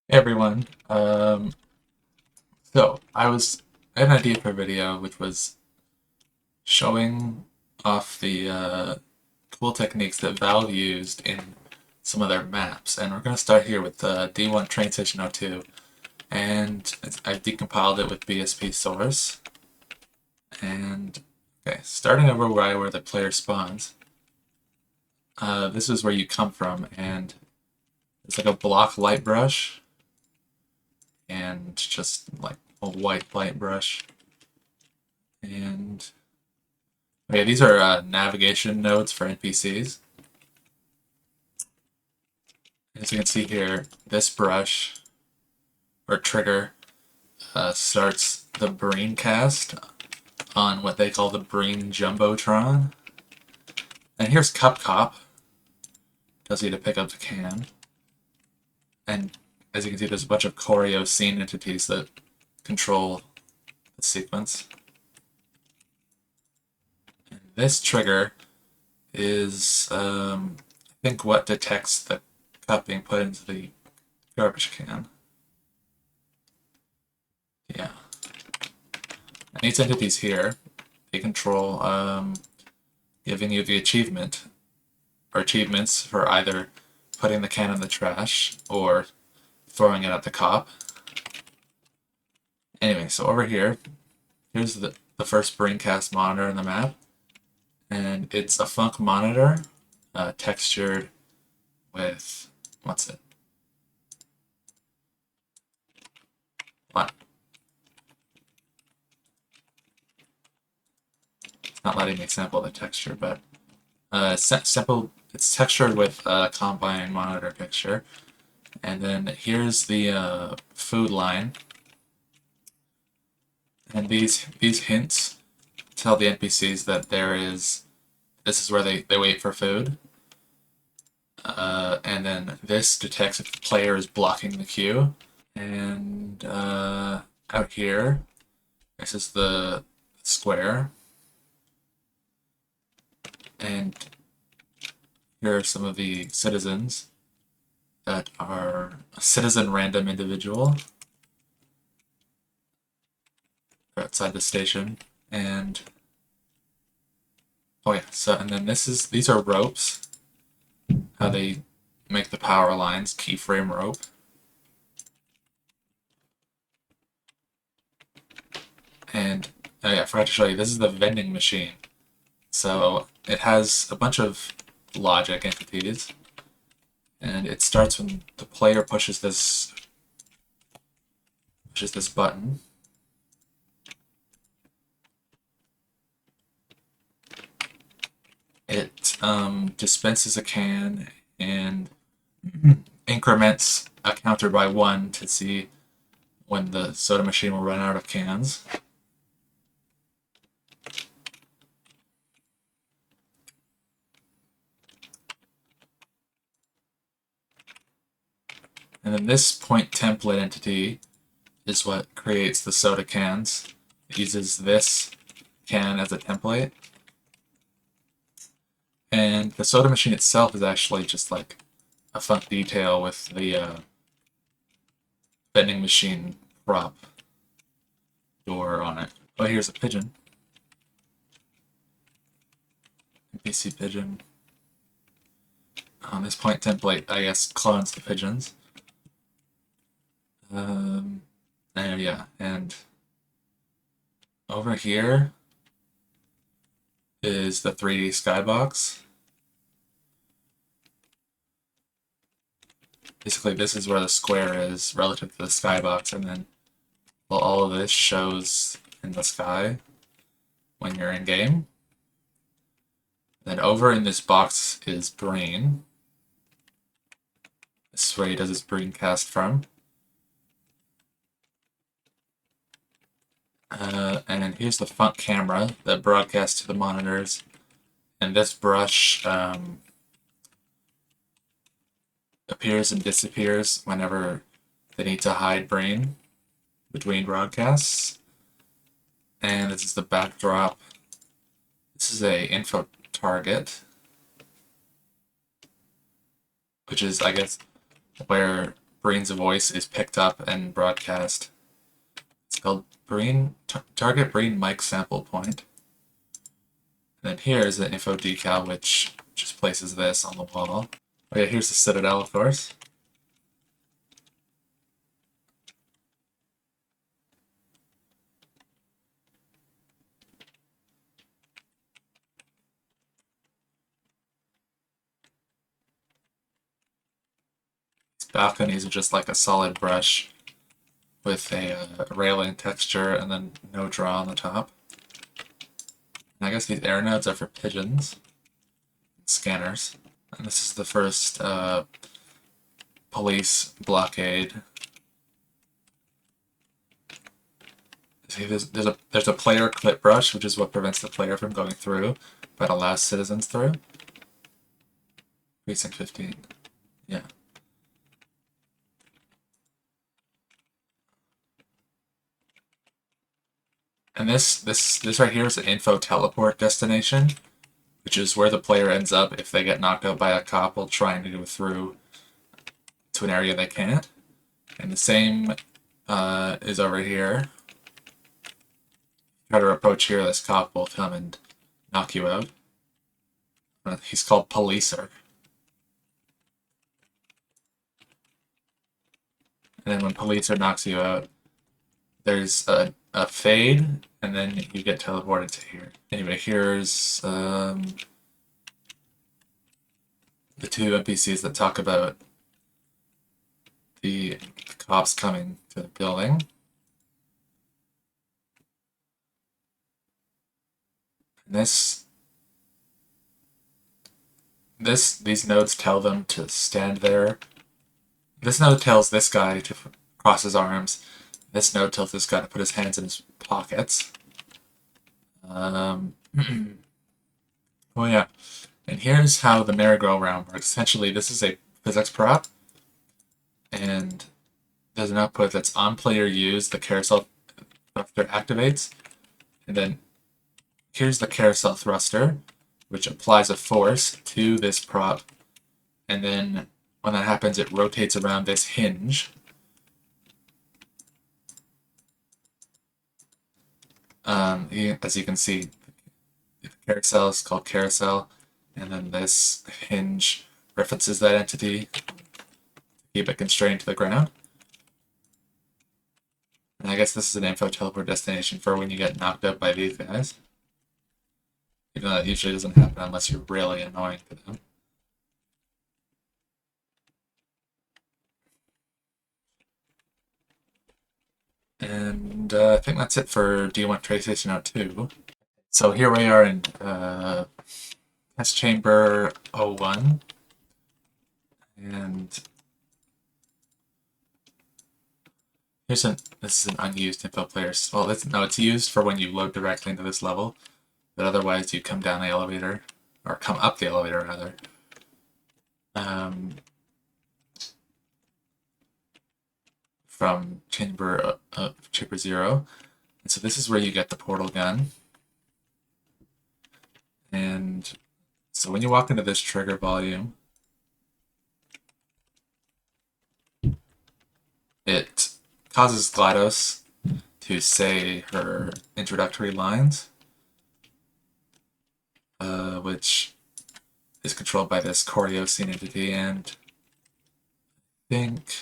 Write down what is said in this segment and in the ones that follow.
Hey everyone. I had an idea for a video which was showing off the cool techniques that Valve used in some of their maps. And we're going to start here with D1 Train Station 02. And I've decompiled it with BSP source. And okay, starting over where the player spawns, this is where you come from. And it's like a block light brush and just like a white light brush. And okay, these are navigation nodes for NPCs. As you can see here, this brush or trigger starts the Breen cast on what they call the Breen Jumbotron. And here's Cup Cop, tells you to pick up the can. And as you can see, there's a bunch of choreo scene entities that control the sequence. And this trigger is, I think, what detects the cup being put into the garbage can. Yeah. And these entities here, they control giving you the achievement or achievements for either putting the can in the trash or throwing it at the cop. Anyway, so over here, here's the first Braincast monitor in the map, and it's a funk monitor textured with, what's it? What? It's not letting me sample the texture, but it's textured with a Combine monitor picture. And then here's the food line. And these hints tell the NPCs that this is where they wait for food. And then this detects if the player is blocking the queue. And out here, this is the square. And here are some of the citizens that are a citizen random individual outside the station. And oh yeah, so and then these are ropes, how they make the power lines, keyframe rope. And oh yeah, I forgot to show you, this is the vending machine. So it has a bunch of logic entities, and it starts when the player pushes this button. It dispenses a can and increments a counter by 1 to see when the soda machine will run out of cans. And then this point template entity is what creates the soda cans. It uses this can as a template. And the soda machine itself is actually just like a funk detail with the vending machine prop door on it. Oh, here's a pigeon. NPC pigeon. This point template, I guess, clones the pigeons. And yeah, and over here is the 3D skybox. Basically, this is where the square is relative to the skybox, and then well, all of this shows in the sky when you're in game. Then over in this box is Brain. This is where he does his Brain cast from. And then here's the funk camera that broadcasts to the monitors. And this brush appears and disappears whenever they need to hide Brain between broadcasts. And this is the backdrop. This is a info target, which is, I guess, where Breen's voice is picked up and broadcast. It's called target Breen mic sample point. And then here is the info decal, which just places this on the wall. Oh yeah, here's the Citadel, of course. These balconies are just like a solid brush with a railing texture and then no draw on the top. And I guess these air nodes are for pigeons, scanners. And this is the first police blockade. See, there's a player clip brush, which is what prevents the player from going through, but allows citizens through. Precinct 15. Yeah. And this right here is an info teleport destination, which is where the player ends up if they get knocked out by a cop while trying to go through to an area they can't. And the same is over here. Try to approach here, this cop will come and knock you out. He's called Policer. And then when Policer knocks you out, there's a fade, and then you get teleported to here. Anyway, here's the two NPCs that talk about the cops coming to the building. And these nodes tell them to stand there. This node tells this guy to cross his arms. This node tells this guy to put his hands in his pockets. Oh yeah, and here's how the merry-go-round works. Essentially, this is a physics prop, and there's an output that's on player use. The carousel thruster activates, and then here's the carousel thruster, which applies a force to this prop, and then when that happens, it rotates around this hinge. As you can see, the carousel is called carousel, and then this hinge references that entity to keep it constrained to the ground. And I guess this is an info teleport destination for when you get knocked out by these guys. Even though that usually doesn't happen unless you're really annoying to them. And I think that's it for D1 Trace Station 02. So here we are in test chamber 01. And this is an unused info player. Well, it's used for when you load directly into this level, but otherwise you come down the elevator, or come up the elevator rather. From chamber 0. And so this is where you get the portal gun. And so when you walk into this trigger volume, it causes GLaDOS to say her introductory lines, which is controlled by this choreoscene entity, and I think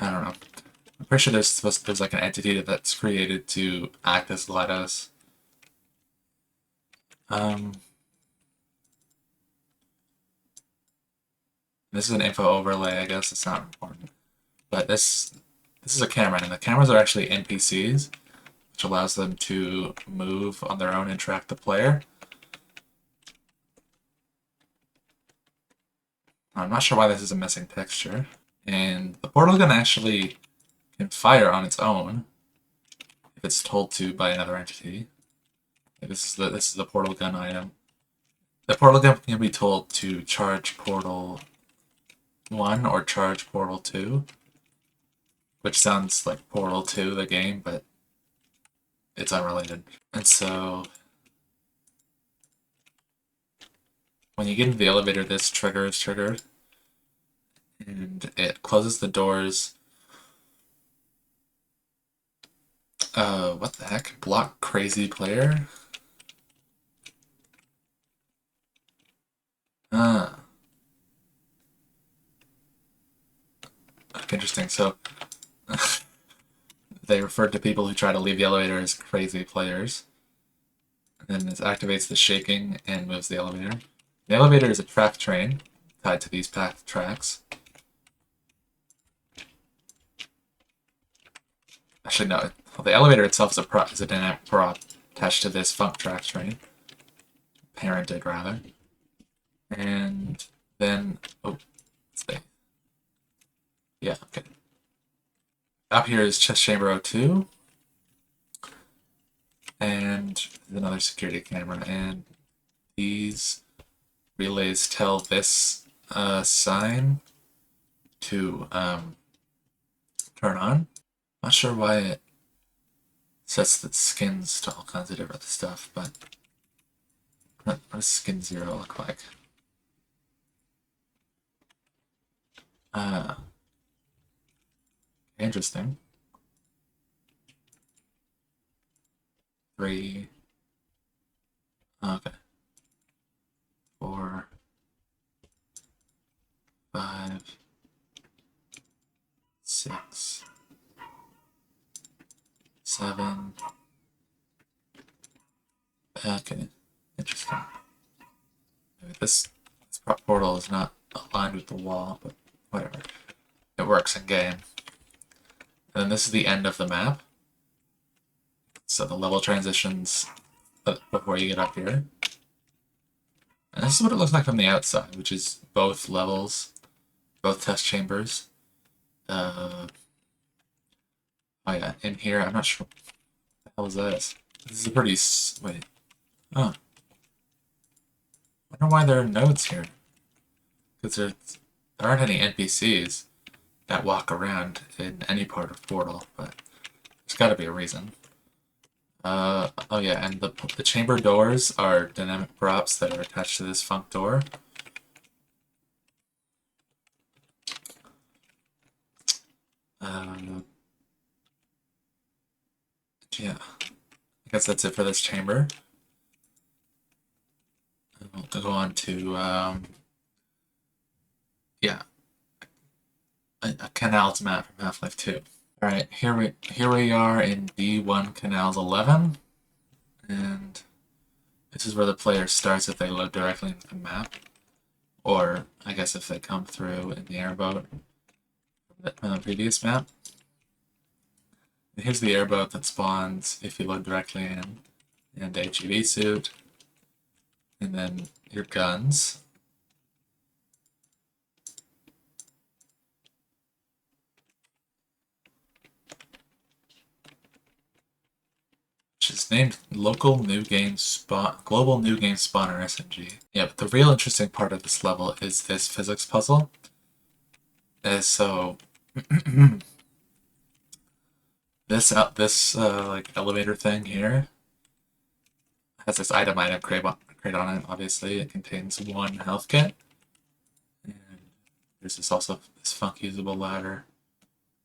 I don't know. I'm pretty sure there's like an entity that's created to act as GLaDOS. This is an info overlay, I guess. It's not important. But this is a camera, and the cameras are actually NPCs, which allows them to move on their own and track the player. I'm not sure why this is a missing texture. And the portal gun actually can fire on its own if it's told to by another entity. This is the portal gun item. The portal gun can be told to charge portal 1 or charge portal 2, which sounds like Portal 2, the game, but it's unrelated. And so when you get into the elevator, this trigger is triggered, and it closes the doors. What the heck? Block crazy player? Ah. Interesting. So they referred to people who try to leave the elevator as crazy players. And then this activates the shaking and moves the elevator. The elevator is a track train tied to these packed tracks. Actually, no. The elevator itself is a dynamic prop attached to this funk track train. Parented, rather. And then... Oh, let's see. Yeah, okay. Up here is chest chamber 02. And another security camera. And these relays tell this sign to turn on. Not sure why it sets the skins to all kinds of different stuff, but what does skin 0 look like? Interesting. 3. Okay. 4. 5. 6. 7. Okay. Interesting. Maybe this portal is not aligned with the wall, but whatever. It works in game. And then this is the end of the map. So the level transitions before you get up here. And this is what it looks like from the outside, which is both levels, both test chambers. Oh yeah, in here, I'm not sure what the hell is this. This is a pretty... wait. Oh. I wonder why there are nodes here. Because there aren't any NPCs that walk around in any part of Portal, but there's gotta be a reason. Oh yeah, and the chamber doors are dynamic props that are attached to this funk door. Yeah, I guess that's it for this chamber. We'll go on to yeah, a canals map from Half-Life 2. All right, here we are in D1 Canals 11, and this is where the player starts if they load directly into the map, or I guess if they come through in the airboat from the previous map. And here's the airboat that spawns if you load directly in, and the HEV suit, and then your guns. Which is named Global New Game Spawner SNG. Yeah, but the real interesting part of this level is this physics puzzle. So this like elevator thing here has this item crate on it. Obviously, it contains 1 health kit, and there's this funk usable ladder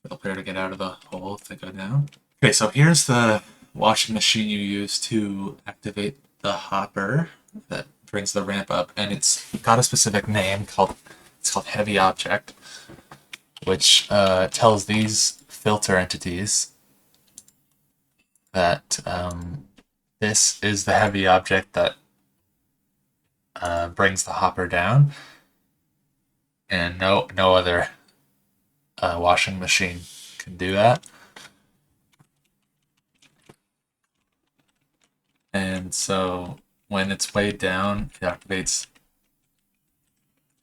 for the player to get out of the hole if they go down. Okay, so here's the washing machine you use to activate the hopper that brings the ramp up, and it's got a specific name called heavy object, which tells these filter entities that this is the heavy object that brings the hopper down, and no other washing machine can do that. And so when it's weighed down, it activates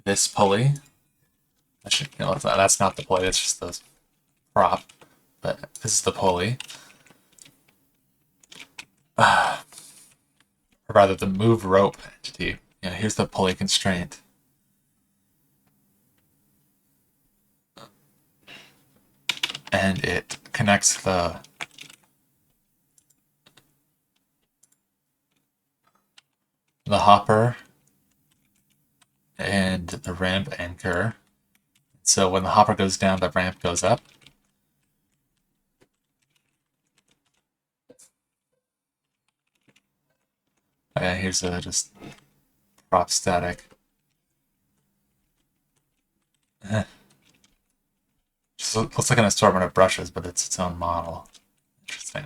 this pulley. Actually, no, that's not the pulley, it's just the prop. But this is the pulley. Or rather, the move rope entity. Yeah, here's the pulley constraint. And it connects the the hopper and the ramp anchor. So when the hopper goes down, the ramp goes up. And here's a just prop static. Just looks like an assortment of brushes, but it's its own model. Interesting.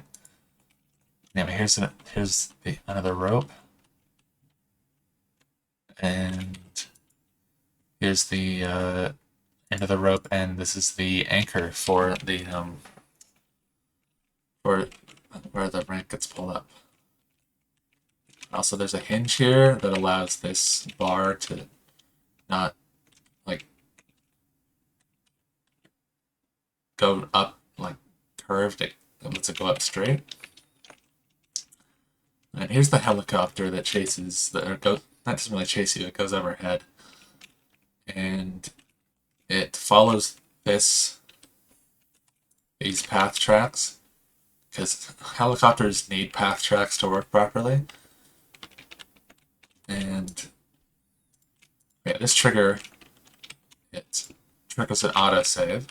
Yeah, but here's another rope, and here's the end of the rope, and this is the anchor for the for where the ramp gets pulled up. Also, there's a hinge here that allows this bar to not like go up like curved. It lets it go up straight. And here's the helicopter that chases not doesn't really chase you. It goes overhead, and it follows these path tracks because helicopters need path tracks to work properly. And yeah, this trigger, it triggers an autosave,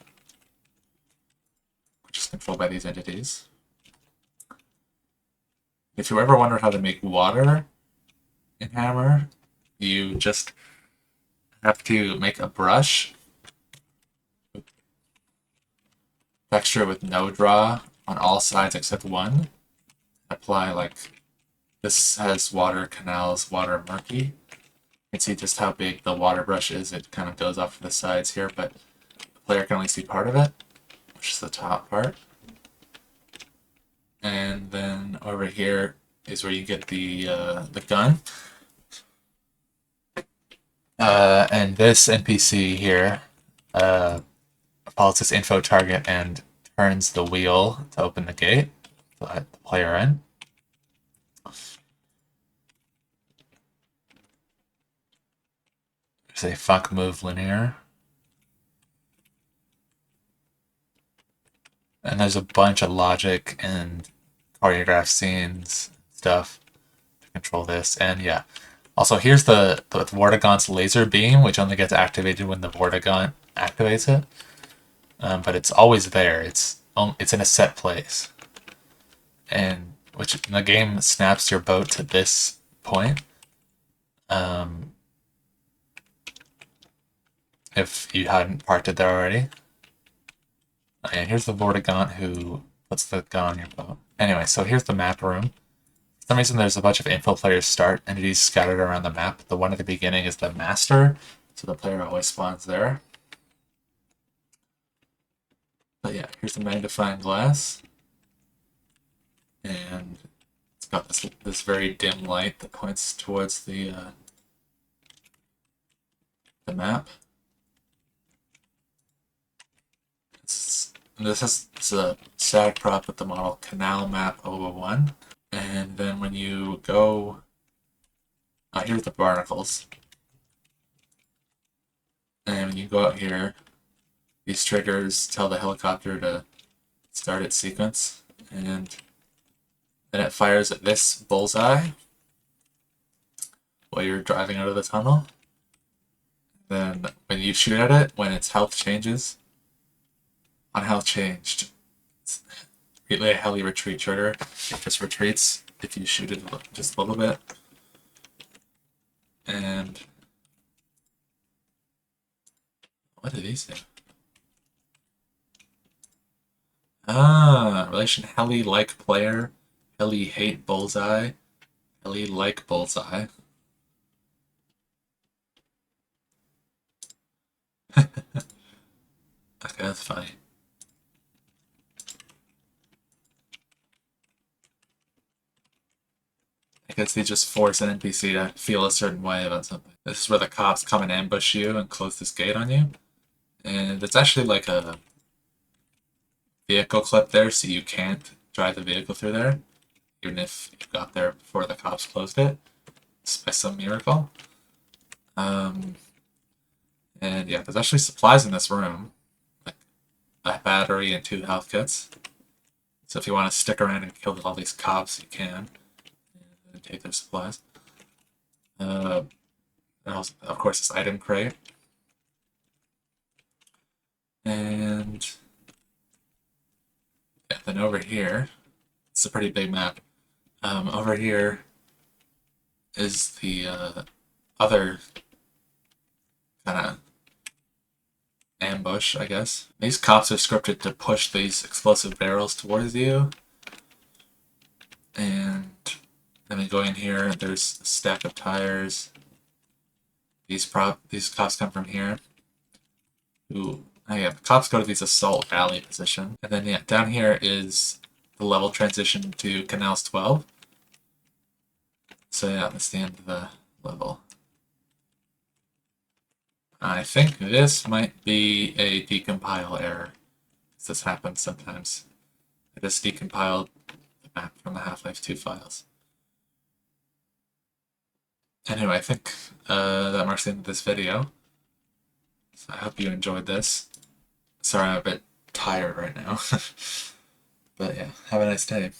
which is controlled by these entities. If you ever wondered how to make water in Hammer, you just have to make a brush, texture with no draw on all sides except one. Apply like, this has water canals, water murky. You can see just how big the water brush is. It kind of goes off to the sides here, but the player can only see part of it, which is the top part. And then over here is where you get the gun. And this NPC here follows this info target and turns the wheel to open the gate to let the player in. There's a fuck move linear. And there's a bunch of logic and choreographed scenes stuff to control this. And yeah. Also, here's the Vortigaunt's laser beam, which only gets activated when the Vortigaunt activates it. But it's always there. It's in a set place. And which the game snaps your boat to this point. If you hadn't parked it there already. And here's the Vortigaunt who puts the gun on your boat. Anyway, so here's the map room. For some reason, there's a bunch of info players start entities scattered around the map. The one at the beginning is the master, so the player always spawns there. But yeah, here's the magnifying glass. And it's got this very dim light that points towards the map. This is a static prop with the model Canal Map 001. And then when you go, here's the barnacles. And when you go out here, these triggers tell the helicopter to start its sequence. And then it fires at this bullseye while you're driving out of the tunnel. Then when you shoot at it, when its health changes, on health changed, it's really a heli retreat trigger. It just retreats if you shoot it just a little bit. And what do these do? Relation heli like player, heli hate bullseye, heli like bullseye. Okay, that's funny. I guess they just force an NPC to feel a certain way about something. This is where the cops come and ambush you and close this gate on you. And it's actually like a vehicle clip there, so you can't drive the vehicle through there, even if you got there before the cops closed it, just by some miracle. And yeah, there's actually supplies in this room, like a battery and 2 health kits. So if you want to stick around and kill all these cops, you can. And take their supplies. Of course, this item crate. And yeah, then over here, it's a pretty big map. Over here is the other kind of ambush, I guess. These cops are scripted to push these explosive barrels towards you. And then go in here, there's a stack of tires. These cops come from here. Ooh. Oh yeah, cops go to these assault alley position. And then yeah, down here is the level transition to Canals 12. So yeah, that's the end of the level. I think this might be a decompile error. This happens sometimes. I just decompiled the map from the Half-Life 2 files. Anyway, I think that marks the end of this video. So I hope you enjoyed this. Sorry, I'm a bit tired right now. But yeah, have a nice day.